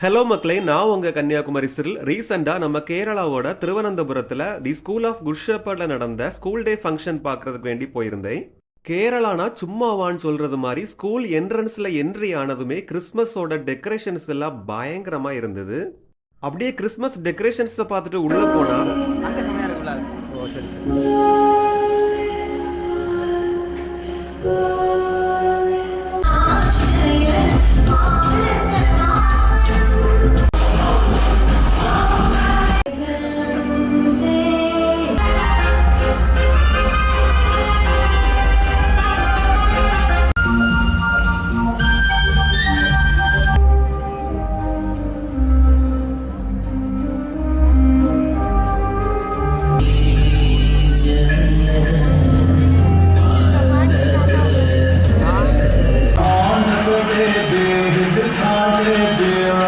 Hello மக்களே, நான் உங்க கன்னியாகுமரி சிறில். ரீசெண்டா நம்ம கேரளாவோட திருவனந்தபுரத்துல தி ஸ்கூல் ஆஃப் குட் ஷெப்பர்ட்ல நடந்த ஸ்கூல் டே ஃபங்க்ஷன் பார்க்கறதுக்கு வேண்டி போயிருந்தேன். கேரளானா சும்மாவான்னு சொல்றது மாதிரி ஸ்கூல் என்ட்ரன்ஸ்ல என்ட்ரி ஆனதுமே கிறிஸ்மஸோட டெக்கரேஷன்ஸ் எல்லாம் பயங்கரமா இருந்தது. அப்படியே கிறிஸ்மஸ் டெக்கரேஷன்ஸை பார்த்துட்டு உள்ள போனா அங்க செமையா இருக்குல்ல. ஓ சரி சரி.